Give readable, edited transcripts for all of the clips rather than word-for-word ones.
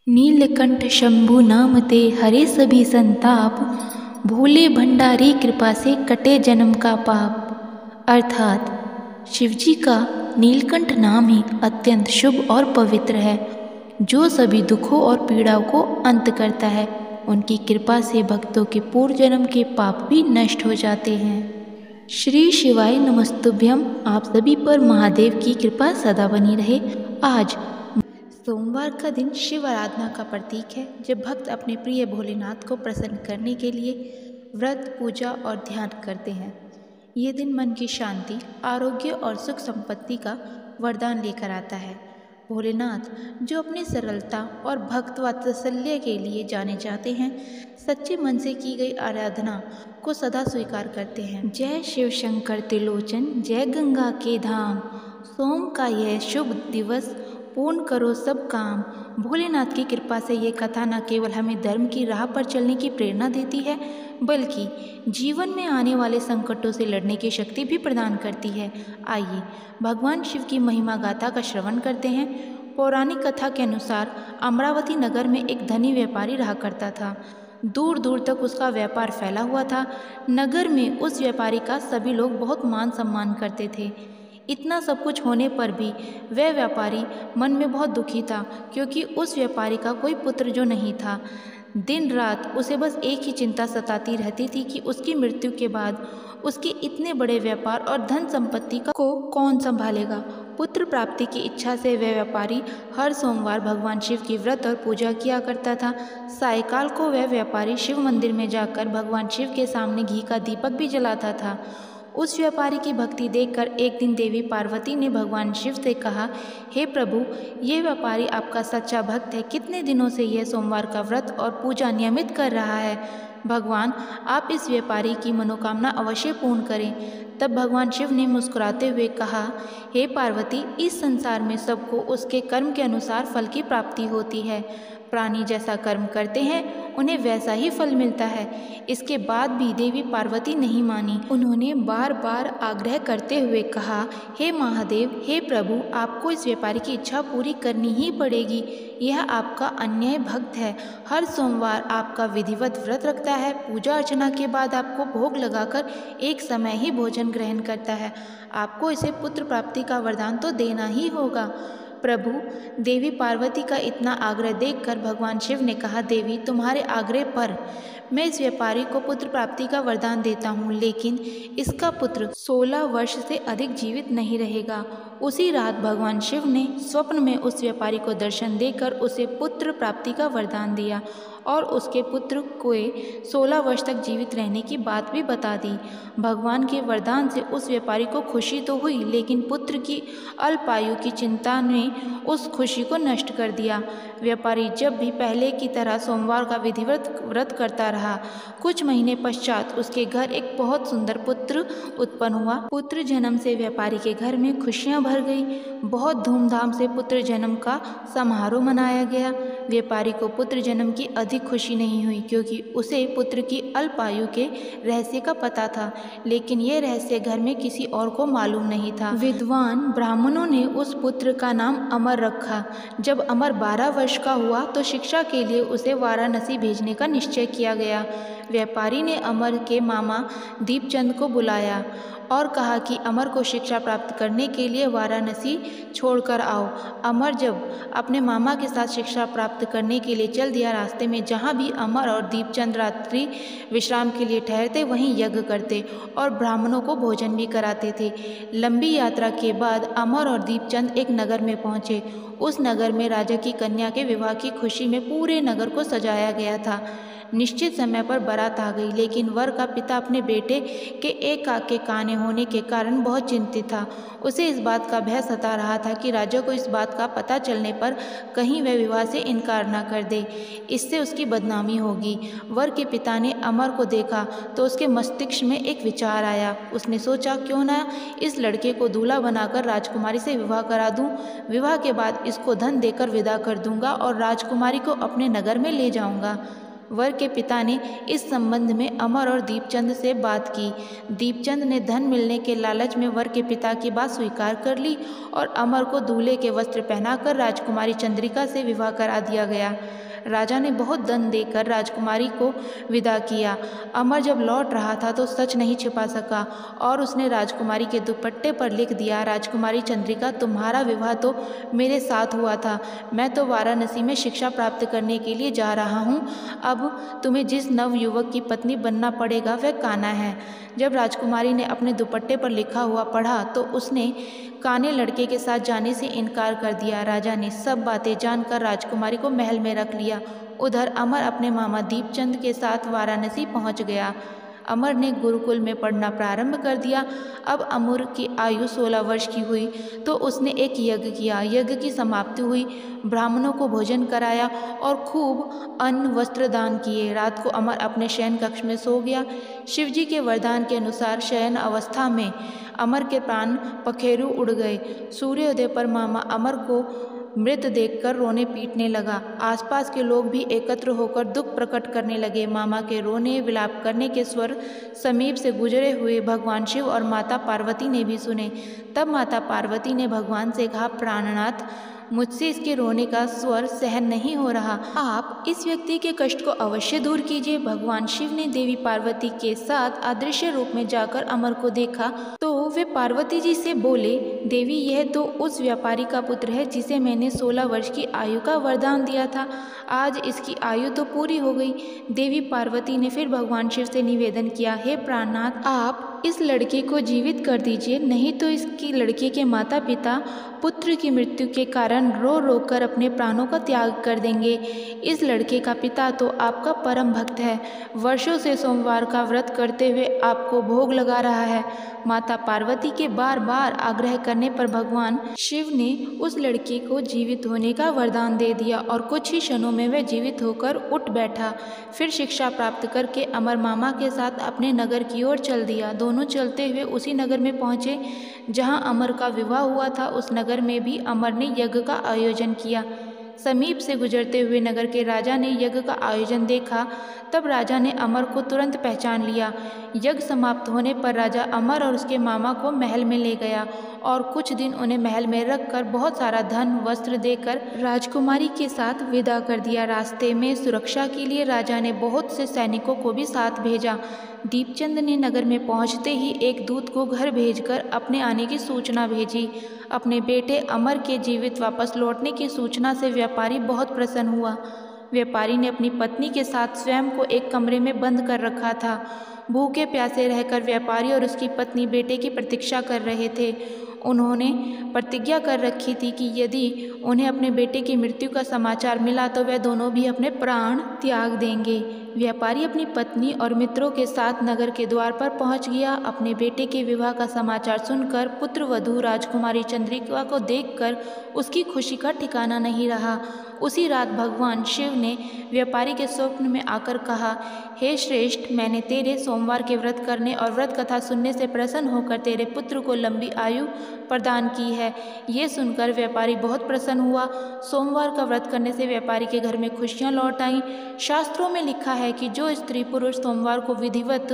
नीलकंठ शंभु नाम ते हरे सभी संताप, भोले भंडारी कृपा से कटे जन्म का पाप। अर्थात शिवजी का नीलकंठ नाम ही अत्यंत शुभ और पवित्र है, जो सभी दुखों और पीड़ाओं को अंत करता है। उनकी कृपा से भक्तों के पूर्व जन्म के पाप भी नष्ट हो जाते हैं। श्री शिवाय नमस्तुभ्यम। आप सभी पर महादेव की कृपा सदा बनी रहे। आज सोमवार का दिन शिव आराधना का प्रतीक है, जब भक्त अपने प्रिय भोलेनाथ को प्रसन्न करने के लिए व्रत, पूजा और ध्यान करते हैं। ये दिन मन की शांति, आरोग्य और सुख संपत्ति का वरदान लेकर आता है। भोलेनाथ, जो अपनी सरलता और भक्त वात्सल्य के लिए जाने जाते हैं, सच्चे मन से की गई आराधना को सदा स्वीकार करते हैं। जय शिव शंकर त्रिलोचन, जय गंगा के धाम। सोम का यह शुभ दिवस पूर्ण करो सब काम। भोलेनाथ की कृपा से ये कथा न केवल हमें धर्म की राह पर चलने की प्रेरणा देती है, बल्कि जीवन में आने वाले संकटों से लड़ने की शक्ति भी प्रदान करती है। आइए भगवान शिव की महिमा गाथा का श्रवण करते हैं। पौराणिक कथा के अनुसार अमरावती नगर में एक धनी व्यापारी रहा करता था। दूर दूर तक उसका व्यापार फैला हुआ था। नगर में उस व्यापारी का सभी लोग बहुत मान सम्मान करते थे। इतना सब कुछ होने पर भी वह व्यापारी मन में बहुत दुखी था, क्योंकि उस व्यापारी का कोई पुत्र जो नहीं था। दिन रात उसे बस एक ही चिंता सताती रहती थी कि उसकी मृत्यु के बाद उसके इतने बड़े व्यापार और धन संपत्ति को कौन संभालेगा। पुत्र प्राप्ति की इच्छा से वह व्यापारी हर सोमवार भगवान शिव की व्रत और पूजा किया करता था। सायकाल को वह व्यापारी शिव मंदिर में जाकर भगवान शिव के सामने घी का दीपक भी जलाता था। उस व्यापारी की भक्ति देखकर एक दिन देवी पार्वती ने भगवान शिव से कहा, हे प्रभु, ये व्यापारी आपका सच्चा भक्त है। कितने दिनों से यह सोमवार का व्रत और पूजा नियमित कर रहा है। भगवान, आप इस व्यापारी की मनोकामना अवश्य पूर्ण करें। तब भगवान शिव ने मुस्कुराते हुए कहा, हे पार्वती, इस संसार में सबको उसके कर्म के अनुसार फल की प्राप्ति होती है। प्राणी जैसा कर्म करते हैं, उन्हें वैसा ही फल मिलता है। इसके बाद भी देवी पार्वती नहीं मानी। उन्होंने बार बार आग्रह करते हुए कहा, हे महादेव, हे प्रभु, आपको इस व्यापारी की इच्छा पूरी करनी ही पड़ेगी। यह आपका अन्याय भक्त है। हर सोमवार आपका विधिवत व्रत रखता है। पूजा अर्चना के बाद आपको भोग लगाकर एक समय ही भोजन ग्रहण करता है। आपको इसे पुत्र प्राप्ति का वरदान तो देना ही होगा। प्रभु, देवी पार्वती का इतना आग्रह देखकर भगवान शिव ने कहा, देवी, तुम्हारे आग्रह पर मैं इस व्यापारी को पुत्र प्राप्ति का वरदान देता हूँ, लेकिन इसका पुत्र 16 वर्ष से अधिक जीवित नहीं रहेगा। उसी रात भगवान शिव ने स्वप्न में उस व्यापारी को दर्शन देकर उसे पुत्र प्राप्ति का वरदान दिया और उसके पुत्र को 16 वर्ष तक जीवित रहने की बात भी बता दी। भगवान के वरदान से उस व्यापारी को खुशी तो हुई, लेकिन पुत्र की अल्पायु की चिंता ने उस खुशी को नष्ट कर दिया। व्यापारी जब भी पहले की तरह सोमवार का विधिवत व्रत करता रहा। कुछ महीने पश्चात उसके घर एक बहुत सुंदर पुत्र उत्पन्न हुआ। पुत्र जन्म से व्यापारी के घर में खुशियां भर गई। बहुत धूमधाम से पुत्र जन्म का समारोह मनाया गया। व्यापारी को पुत्र जन्म की अधिक खुशी नहीं हुई, क्योंकि उसे पुत्र की अल्पायु के रहस्य का पता था, लेकिन यह रहस्य घर में किसी और को मालूम नहीं था। विद्वान ब्राह्मणों ने उस पुत्र का नाम अमर रखा। जब अमर 12 वर्ष का हुआ तो शिक्षा के लिए उसे वाराणसी भेजने का निश्चय किया गया। व्यापारी ने अमर के मामा दीपचंद को बुलाया और कहा कि अमर को शिक्षा प्राप्त करने के लिए वाराणसी छोड़कर आओ। अमर जब अपने मामा के साथ शिक्षा प्राप्त करने के लिए चल दिया। रास्ते में जहाँ भी अमर और दीपचंद रात्रि विश्राम के लिए ठहरते, वहीं यज्ञ करते और ब्राह्मणों को भोजन भी कराते थे। लंबी यात्रा के बाद अमर और दीपचंद एक नगर में पहुँचे। उस नगर में राजा की कन्या के विवाह की खुशी में पूरे नगर को सजाया गया था। निश्चित समय पर बारात आ गई, लेकिन वर का पिता अपने बेटे के एक आंख के काने होने के कारण बहुत चिंतित था। उसे इस बात का भय सता रहा था कि राजा को इस बात का पता चलने पर कहीं वह विवाह से इनकार न कर दे, इससे उसकी बदनामी होगी। वर के पिता ने अमर को देखा तो उसके मस्तिष्क में एक विचार आया। उसने सोचा, क्यों ना इस लड़के को दूल्हा बनाकर राजकुमारी से विवाह करा दूं। विवाह के बाद इसको धन देकर विदा कर दूंगा और राजकुमारी को अपने नगर में ले जाऊंगा। वर के पिता ने इस संबंध में अमर और दीपचंद से बात की। दीपचंद ने धन मिलने के लालच में वर के पिता की बात स्वीकार कर ली और अमर को दूल्हे के वस्त्र पहनाकर राजकुमारी चंद्रिका से विवाह करा दिया गया। राजा ने बहुत दंड देकर राजकुमारी को विदा किया। अमर जब लौट रहा था तो सच नहीं छिपा सका और उसने राजकुमारी के दुपट्टे पर लिख दिया, राजकुमारी चंद्रिका, तुम्हारा विवाह तो मेरे साथ हुआ था। मैं तो वाराणसी में शिक्षा प्राप्त करने के लिए जा रहा हूँ। अब तुम्हें जिस नवयुवक की पत्नी बनना पड़ेगा वह कान्हा है। जब राजकुमारी ने अपने दुपट्टे पर लिखा हुआ पढ़ा तो उसने काने लड़के के साथ जाने से इनकार कर दिया। राजा ने सब बातें जानकर राजकुमारी को महल में रख लिया। उधर अमर अपने मामा दीपचंद के साथ वाराणसी पहुंच गया। अमर ने गुरुकुल में पढ़ना प्रारंभ कर दिया। अब अमर की आयु 16 वर्ष की हुई तो उसने एक यज्ञ किया। यज्ञ की समाप्ति हुई, ब्राह्मणों को भोजन कराया और खूब अन्न वस्त्र दान किए। रात को अमर अपने शयन कक्ष में सो गया। शिवजी के वरदान के अनुसार शयन अवस्था में अमर के प्राण पखेरु उड़ गए। सूर्योदय पर मामा अमर को मृत देखकर रोने पीटने लगा। आसपास के लोग भी एकत्र होकर दुख प्रकट करने लगे। मामा के रोने विलाप करने के स्वर समीप से गुजरे हुए भगवान शिव और माता पार्वती ने भी सुने। तब माता पार्वती ने भगवान से कहा, प्राणनाथ, मुझसे इसके रोने का स्वर सहन नहीं हो रहा, आप इस व्यक्ति के कष्ट को अवश्य दूर कीजिए। भगवान शिव ने देवी पार्वती के साथ अदृश्य रूप में जाकर अमर को देखा तो वे पार्वती जी से बोले, देवी, यह तो उस व्यापारी का पुत्र है जिसे मैंने 16 वर्ष की आयु का वरदान दिया था। आज इसकी आयु तो पूरी हो गई। देवी पार्वती ने फिर भगवान शिव से निवेदन किया, हे प्राणनाथ, आप इस लड़के को जीवित कर दीजिए, नहीं तो इसकी लड़के के माता पिता पुत्र की मृत्यु के कारण रो रो कर अपने प्राणों का त्याग कर देंगे। इस लड़के का पिता तो आपका परम भक्त है, वर्षों से सोमवार का व्रत करते हुए आपको भोग लगा रहा है। माता पार्वती के बार बार आग्रह करने पर भगवान शिव ने उस लड़के को जीवित होने का वरदान दे दिया और कुछ ही क्षणों में वह जीवित होकर उठ बैठा। फिर शिक्षा प्राप्त करके अमर मामा के साथ अपने नगर की ओर चल दिया। दोनों चलते हुए उसी नगर में पहुँचे जहाँ अमर का विवाह हुआ था। उस नगर में भी अमर ने यज्ञ का आयोजन किया। समीप से गुजरते हुए नगर के राजा ने यज्ञ का आयोजन देखा। तब राजा ने अमर को तुरंत पहचान लिया। यज्ञ समाप्त होने पर राजा अमर और उसके मामा को महल में ले गया और कुछ दिन उन्हें महल में रखकर बहुत सारा धन वस्त्र देकर राजकुमारी के साथ विदा कर दिया। रास्ते में सुरक्षा के लिए राजा ने बहुत से सैनिकों को भी साथ भेजा। दीपचंद ने नगर में पहुंचते ही एक दूत को घर भेजकर अपने आने की सूचना भेजी। अपने बेटे अमर के जीवित वापस लौटने की सूचना से व्यापारी बहुत प्रसन्न हुआ। व्यापारी ने अपनी पत्नी के साथ स्वयं को एक कमरे में बंद कर रखा था। भूखे प्यासे रहकर व्यापारी और उसकी पत्नी बेटे की प्रतीक्षा कर रहे थे। उन्होंने प्रतिज्ञा कर रखी थी कि यदि उन्हें अपने बेटे की मृत्यु का समाचार मिला तो वह दोनों भी अपने प्राण त्याग देंगे। व्यापारी अपनी पत्नी और मित्रों के साथ नगर के द्वार पर पहुंच गया। अपने बेटे के विवाह का समाचार सुनकर पुत्र वधू राजकुमारी चंद्रिका को देखकर उसकी खुशी का ठिकाना नहीं रहा। उसी रात भगवान शिव ने व्यापारी के स्वप्न में आकर कहा, हे श्रेष्ठ, मैंने तेरे सोमवार के व्रत करने और व्रत कथा सुनने से प्रसन्न होकर तेरे पुत्र को लंबी आयु प्रदान की है। ये सुनकर व्यापारी बहुत प्रसन्न हुआ। सोमवार का व्रत करने से व्यापारी के घर में खुशियाँ लौट आईं। शास्त्रों में लिखा है कि जो स्त्री पुरुष सोमवार को विधिवत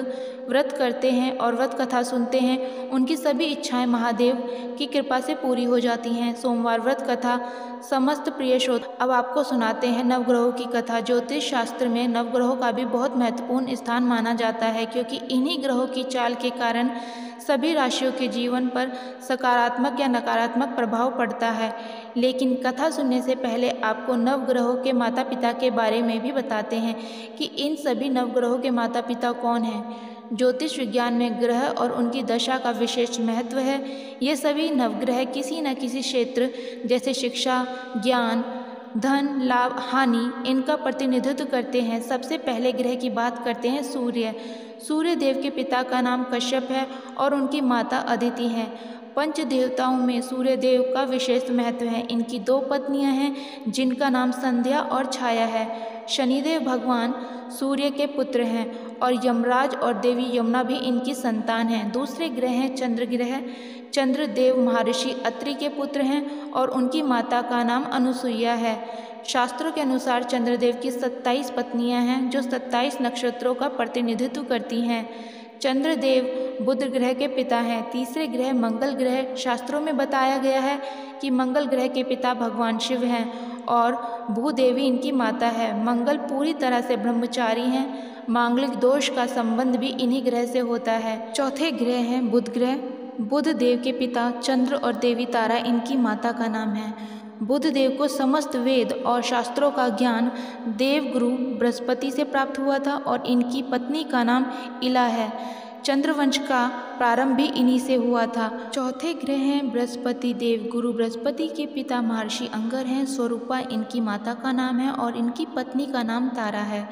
व्रत करते हैं और व्रत कथा सुनते हैं, उनकी सभी इच्छाएं महादेव की कृपा से पूरी हो जाती हैं। सोमवार व्रत कथा समस्त प्रिय श्रोता, अब आपको सुनाते हैं नवग्रहों की कथा। ज्योतिष शास्त्र में नवग्रहों का भी बहुत महत्वपूर्ण स्थान माना जाता है, क्योंकि इन्हीं ग्रहों की चाल के कारण सभी राशियों के जीवन पर सकारात्मक या नकारात्मक प्रभाव पड़ता है। लेकिन कथा सुनने से पहले आपको नवग्रहों के माता पिता के बारे में भी बताते हैं कि इन सभी नवग्रहों के माता पिता कौन हैं। ज्योतिष विज्ञान में ग्रह और उनकी दशा का विशेष महत्व है। ये सभी नवग्रह किसी न किसी क्षेत्र जैसे शिक्षा, ज्ञान, धन, लाभ, हानि, इनका प्रतिनिधित्व करते हैं। सबसे पहले ग्रह की बात करते हैं सूर्य। सूर्य देव के पिता का नाम कश्यप है और उनकी माता अदिति हैं। पंच देवताओं में सूर्य देव का विशेष महत्व है। इनकी 2 पत्नियां हैं जिनका नाम संध्या और छाया है। शनिदेव भगवान सूर्य के पुत्र हैं और यमराज और देवी यमुना भी इनकी संतान हैं। दूसरे ग्रह हैं चंद्र ग्रह। चंद्रदेव महर्षि अत्रि के पुत्र हैं और उनकी माता का नाम अनुसुईया है। शास्त्रों के अनुसार चंद्रदेव की 27 पत्नियां हैं जो 27 नक्षत्रों का प्रतिनिधित्व करती हैं। चंद्रदेव बुध ग्रह के पिता हैं। तीसरे ग्रह मंगल ग्रह, शास्त्रों में बताया गया है कि मंगल ग्रह के पिता भगवान शिव हैं और भूदेवी इनकी माता है। मंगल पूरी तरह से ब्रह्मचारी हैं। मांगलिक दोष का संबंध भी इन्हीं ग्रह से होता है। चौथे ग्रह हैं बुध ग्रह। बुध देव के पिता चंद्र और देवी तारा इनकी माता का नाम है। बुध देव को समस्त वेद और शास्त्रों का ज्ञान देवगुरु बृहस्पति से प्राप्त हुआ था और इनकी पत्नी का नाम इला है। चंद्रवंश का प्रारंभ भी इन्हीं से हुआ था। चौथे ग्रह हैं बृहस्पति देव। गुरु बृहस्पति के पिता महर्षि अंगर हैं। स्वरूपा इनकी माता का नाम है और इनकी पत्नी का नाम तारा है।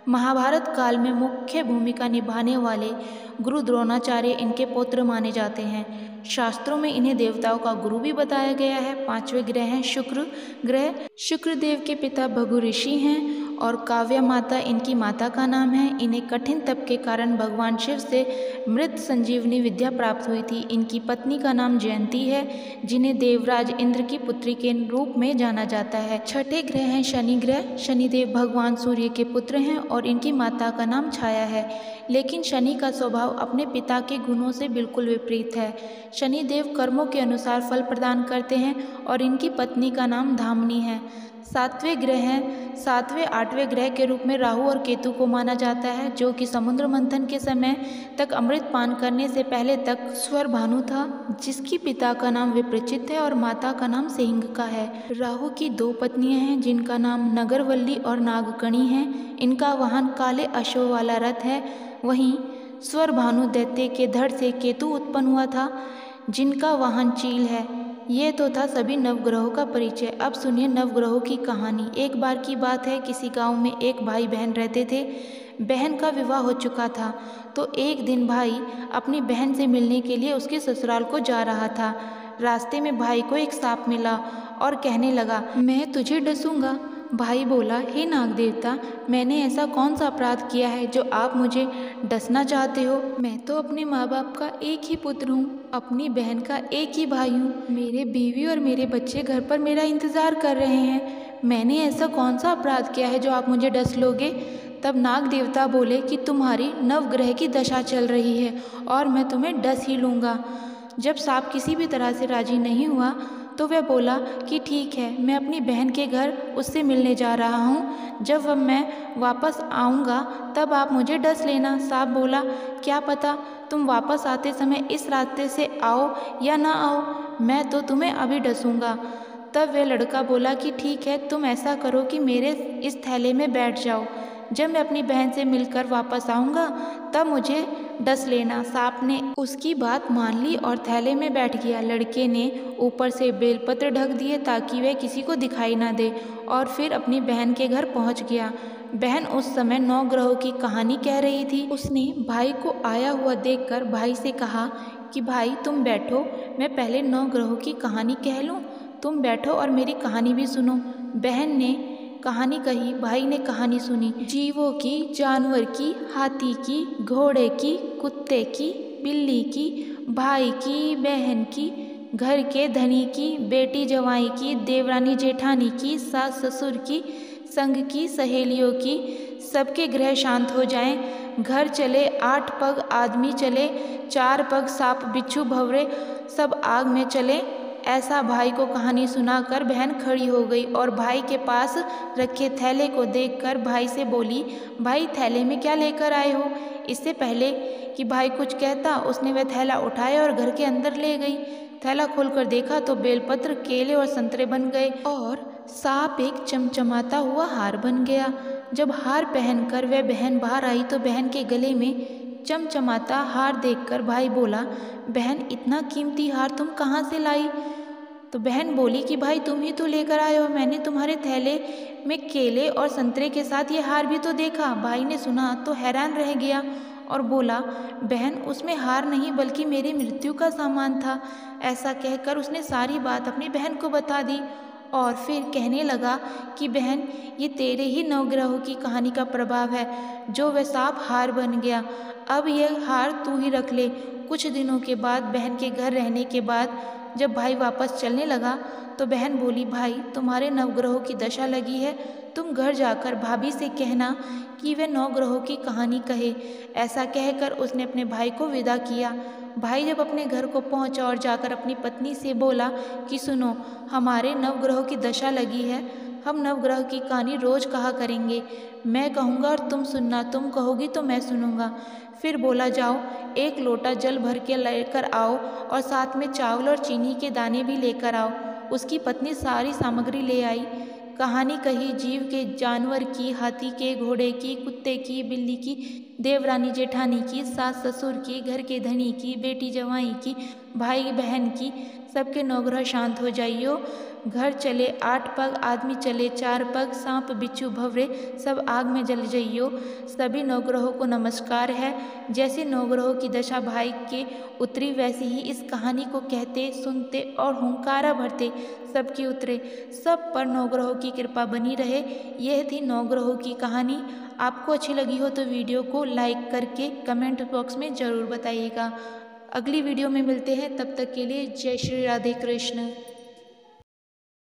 महाभारत काल में मुख्य भूमिका निभाने वाले गुरु द्रोणाचार्य इनके पुत्र माने जाते हैं। शास्त्रों में इन्हें देवताओं का गुरु भी बताया गया है। पांचवें ग्रह हैं शुक्र ग्रह। शुक्र देव के पिता भृगु ऋषि हैं और काव्या माता इनकी माता का नाम है। इन्हें कठिन तप के कारण भगवान शिव से मृत संजीवनी विद्या प्राप्त हुई थी। इनकी पत्नी का नाम जयंती है, जिन्हें देवराज इंद्र की पुत्री के रूप में जाना जाता है। छठे ग्रह हैं शनि ग्रह। शनिदेव भगवान सूर्य के पुत्र हैं और इनकी माता का नाम छाया है। लेकिन शनि का स्वभाव अपने पिता के गुणों से बिल्कुल विपरीत है। शनिदेव कर्मों के अनुसार फल प्रदान करते हैं और इनकी पत्नी का नाम धामनी है। सातवें ग्रह हैं सातवें आठवें ग्रह के रूप में राहु और केतु को माना जाता है, जो कि समुद्र मंथन के समय तक अमृत पान करने से पहले तक स्वर भानु था, जिसकी पिता का नाम विप्रचित है और माता का नाम सिंह का है। राहु की 2 पत्नियां हैं जिनका नाम नगरवल्ली और नागकणी है। इनका वाहन काले अश्व वाला रथ है। वहीं स्वर भानु दैत्य के धड़ से केतु उत्पन्न हुआ था, जिनका वाहन चील है। ये तो था सभी नवग्रहों का परिचय। अब सुनिए नवग्रहों की कहानी। एक बार की बात है, किसी गांव में एक भाई बहन रहते थे। बहन का विवाह हो चुका था, तो एक दिन भाई अपनी बहन से मिलने के लिए उसके ससुराल को जा रहा था। रास्ते में भाई को एक सांप मिला और कहने लगा, मैं तुझे डसूंगा। भाई बोला, हे नाग देवता, मैंने ऐसा कौन सा अपराध किया है जो आप मुझे डसना चाहते हो? मैं तो अपने माँ बाप का एक ही पुत्र हूँ, अपनी बहन का एक ही भाई हूँ। मेरे बीवी और मेरे बच्चे घर पर मेरा इंतज़ार कर रहे हैं। मैंने ऐसा कौन सा अपराध किया है जो आप मुझे डस लोगे? तब नाग देवता बोले कि तुम्हारी नवग्रह की दशा चल रही है और मैं तुम्हें डस ही लूँगा। जब सांप किसी भी तरह से राजी नहीं हुआ तो वह बोला कि ठीक है, मैं अपनी बहन के घर उससे मिलने जा रहा हूँ। जब वह मैं वापस आऊँगा तब आप मुझे डस लेना। सांप बोला, क्या पता तुम वापस आते समय इस रास्ते से आओ या ना आओ, मैं तो तुम्हें अभी डसूँगा। तब वह लड़का बोला कि ठीक है, तुम ऐसा करो कि मेरे इस थैले में बैठ जाओ। जब मैं अपनी बहन से मिलकर वापस आऊँगा तब मुझे डस लेना। सांप ने उसकी बात मान ली और थैले में बैठ गया। लड़के ने ऊपर से बेलपत्र ढक दिए ताकि वह किसी को दिखाई ना दे और फिर अपनी बहन के घर पहुंच गया। बहन उस समय 9 ग्रहों की कहानी कह रही थी। उसने भाई को आया हुआ देखकर भाई से कहा कि भाई तुम बैठो, मैं पहले 9 ग्रहों की कहानी कह लूँ। तुम बैठो और मेरी कहानी भी सुनो। बहन ने कहानी कही, भाई ने कहानी सुनी। जीवों की, जानवर की, हाथी की, घोड़े की, कुत्ते की, बिल्ली की, भाई की, बहन की, घर के धनी की, बेटी जवाई की, देवरानी जेठानी की, सास ससुर की, संग की, सहेलियों की, सबके ग्रह शांत हो जाएं। घर चले 8 पग आदमी चले, 4 पग सांप बिच्छू भंवरे सब आग में चले। ऐसा भाई को कहानी सुनाकर बहन खड़ी हो गई और भाई के पास रखे थैले को देखकर भाई से बोली, भाई थैले में क्या लेकर आए हो? इससे पहले कि भाई कुछ कहता उसने वह थैला उठाया और घर के अंदर ले गई। थैला खोलकर देखा तो बेलपत्र, केले और संतरे बन गए और सांप एक चमचमाता हुआ हार बन गया। जब हार पहनकर वह बहन बाहर आई तो बहन के गले में चमचमाता हार देखकर भाई बोला, बहन इतना कीमती हार तुम कहाँ से लाई? तो बहन बोली कि भाई तुम ही तो लेकर आए हो, मैंने तुम्हारे थैले में केले और संतरे के साथ ये हार भी तो देखा। भाई ने सुना तो हैरान रह गया और बोला, बहन उसमें हार नहीं बल्कि मेरी मृत्यु का सामान था। ऐसा कहकर उसने सारी बात अपनी बहन को बता दी और फिर कहने लगा कि बहन ये तेरे ही 9 ग्रहों की कहानी का प्रभाव है, जो वह सांप हार बन गया। अब यह हार तू ही रख ले। कुछ दिनों के बाद बहन के घर रहने के बाद जब भाई वापस चलने लगा तो बहन बोली, भाई तुम्हारे नवग्रहों की दशा लगी है, तुम घर जाकर भाभी से कहना कि वे नवग्रहों की कहानी कहे। ऐसा कहकर उसने अपने भाई को विदा किया। भाई जब अपने घर को पहुंचा और जाकर अपनी पत्नी से बोला कि सुनो, हमारे नवग्रहों की दशा लगी है, हम नवग्रह की कहानी रोज कहा करेंगे। मैं कहूँगा और तुम सुनना, तुम कहोगी तो मैं सुनूंगा। फिर बोला, जाओ 1 लोटा जल भर के लेकर आओ और साथ में चावल और चीनी के दाने भी लेकर आओ। उसकी पत्नी सारी सामग्री ले आई। कहानी कही जीव के, जानवर की, हाथी के, घोड़े की, कुत्ते की, बिल्ली की, देवरानी जेठानी की, सास ससुर की, घर के धनी की, बेटी जवाई की, भाई बहन की। सबके नवग्रह शांत हो जाइयो। घर चले 8 पग, आदमी चले 4 पग, सांप बिच्छू भवरे सब आग में जल जइयो। सभी नवग्रहों को नमस्कार है। जैसे नवग्रहों की दशा भाई के उतरी, वैसे ही इस कहानी को कहते, सुनते और हुंकारा भरते सबकी उतरे। सब पर नवग्रहों की कृपा बनी रहे। यह थी नवग्रहों की कहानी। आपको अच्छी लगी हो तो वीडियो को लाइक करके कमेंट बॉक्स में ज़रूर बताइएगा। अगली वीडियो में मिलते हैं, तब तक के लिए जय श्री राधे कृष्ण।